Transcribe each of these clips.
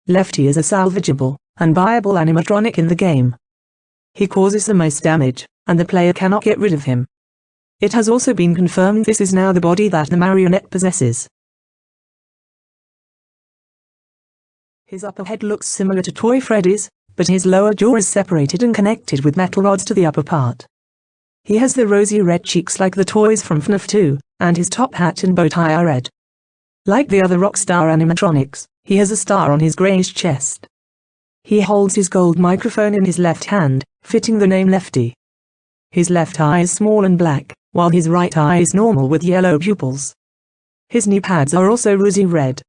Lefty is a salvageable and buyable animatronic in the game. He causes the most damage, and the player cannot get rid of him. It has also been confirmed this is now the body that the marionette possesses. His upper head looks similar to Toy Freddy's, but his lower jaw is separated and connected with metal rods to the upper part. He has the rosy red cheeks like the toys from FNAF 2, and his top hat and bow tie are red. Like the other Rockstar animatronics, he has a star on his greyish chest. He holds his gold microphone in his left hand, fitting the name Lefty. His left eye is small and black, while his right eye is normal with yellow pupils. His knee pads are also rosy red.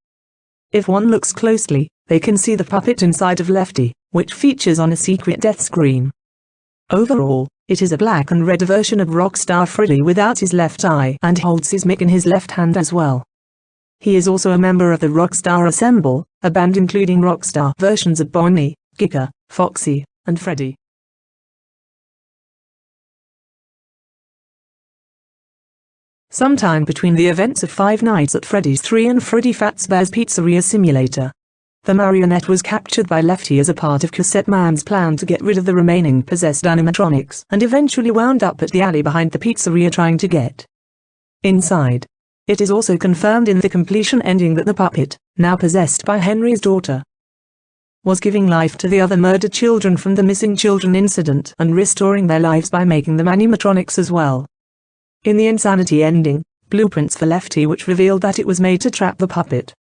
If one looks closely, they can see the puppet inside of Lefty, which features on a secret death screen. Overall, it is a black and red version of Rockstar Freddy without his left eye and holds his mic in his left hand as well. He is also a member of the Rockstar Ensemble, a band including Rockstar versions of Bonnie, Giga, Foxy, and Freddy. Sometime between the events of Five Nights at Freddy's 3 and Freddy Fazbear's Pizzeria Simulator, the marionette was captured by Lefty as a part of Cassette Man's plan to get rid of the remaining possessed animatronics and eventually wound up at the alley behind the pizzeria trying to get inside. It is also confirmed in the completion ending that the puppet, now possessed by Henry's daughter, was giving life to the other murdered children from the missing children incident and restoring their lives by making them animatronics as well. In the Insanity ending, blueprints for Lefty which revealed that it was made to trap the puppet.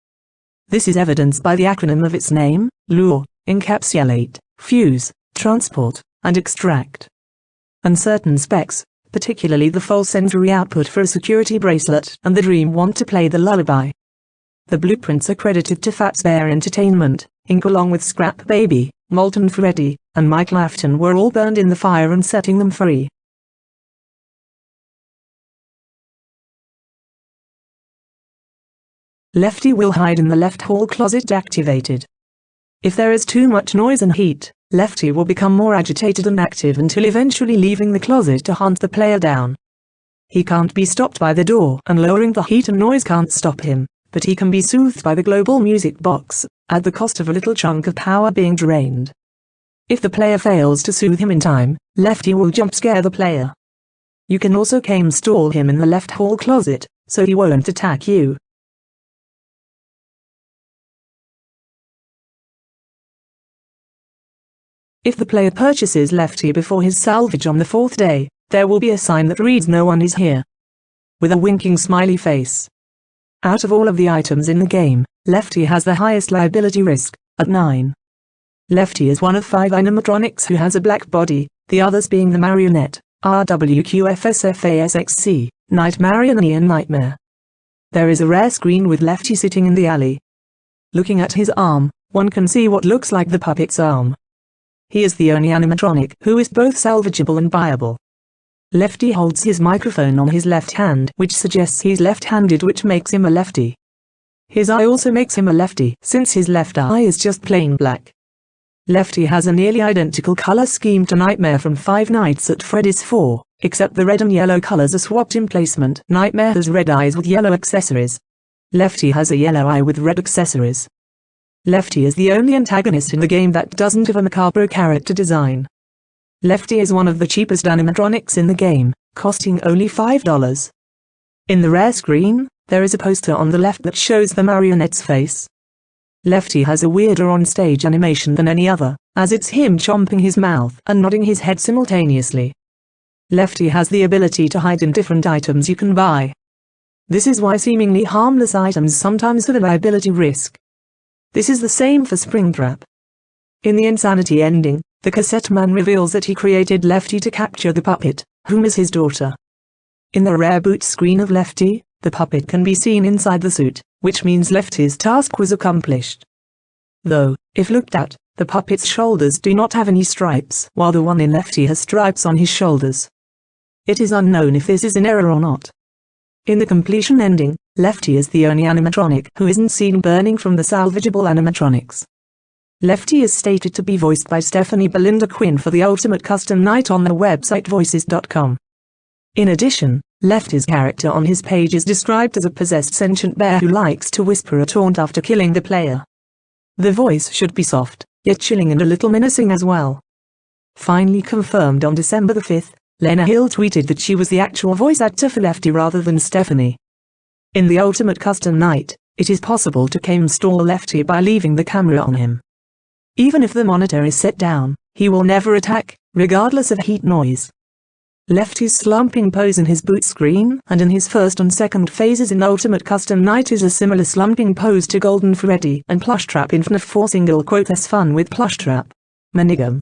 This is evidenced by the acronym of its name, lure, encapsulate, fuse, transport, and extract. And certain specs, particularly the false sensory output for a security bracelet and the dream want to play the lullaby. The blueprints are credited to Fazbear Entertainment, Inc. along with Scrap Baby, Molten Freddy, and Mike Lafton were all burned in the fire and setting them free. Lefty will hide in the left hall closet activated. If there is too much noise and heat, Lefty will become more agitated and active until eventually leaving the closet to hunt the player down. He can't be stopped by the door and lowering the heat and noise can't stop him, but he can be soothed by the global music box, at the cost of a little chunk of power being drained. If the player fails to soothe him in time, Lefty will jump scare the player. You can also game stall him in the left hall closet, so he won't attack you. If the player purchases Lefty before his salvage on the 4th day, there will be a sign that reads "No one is here," with a winking smiley face. Out of all of the items in the game, Lefty has the highest liability risk, at 9. Lefty is one of 5 animatronics who has a black body, the others being the Marionette, RWQFSFASXC, Nightmare and Nightmare. There is a rare screen with Lefty sitting in the alley. Looking at his arm, one can see what looks like the puppet's arm. He is the only animatronic who is both salvageable and buyable. Lefty holds his microphone on his left hand, which suggests he's left-handed, which makes him a lefty. His eye also makes him a lefty since his left eye is just plain black. Lefty has a nearly identical color scheme to Nightmare from Five Nights at Freddy's 4, except the red and yellow colors are swapped in placement. Nightmare has red eyes with yellow accessories. Lefty has a yellow eye with red accessories. Lefty is the only antagonist in the game that doesn't have a macabre character design. Lefty is one of the cheapest animatronics in the game, costing only $5. In the rare screen, there is a poster on the left that shows the marionette's face. Lefty has a weirder on-stage animation than any other, as it's him chomping his mouth and nodding his head simultaneously. Lefty has the ability to hide in different items you can buy. This is why seemingly harmless items sometimes have a liability risk. This is the same for Springtrap. In the Insanity ending, the cassette man reveals that he created Lefty to capture the puppet, whom is his daughter. In the rare boot screen of Lefty, the puppet can be seen inside the suit, which means Lefty's task was accomplished. Though, if looked at, the puppet's shoulders do not have any stripes, while the one in Lefty has stripes on his shoulders. It is unknown if this is an error or not. In the completion ending, Lefty is the only animatronic who isn't seen burning from the salvageable animatronics. Lefty is stated to be voiced by Stephanie Belinda Quinn for the ultimate custom night on the website voices.com. In addition, Lefty's character on his page is described as a possessed sentient bear who likes to whisper a taunt after killing the player. The voice should be soft, yet chilling and a little menacing as well. Finally confirmed on December the 5th, Lena Hill tweeted that she was the actual voice actor for Lefty rather than Stephanie. In the Ultimate Custom Night, it is possible to cam-stall Lefty by leaving the camera on him. Even if the monitor is set down, he will never attack, regardless of heat noise. Lefty's slumping pose in his boot screen and in his first and second phases in Ultimate Custom Night is a similar slumping pose to Golden Freddy and Plushtrap in FNAF 4 single quote "S fun with Plushtrap. Manigum."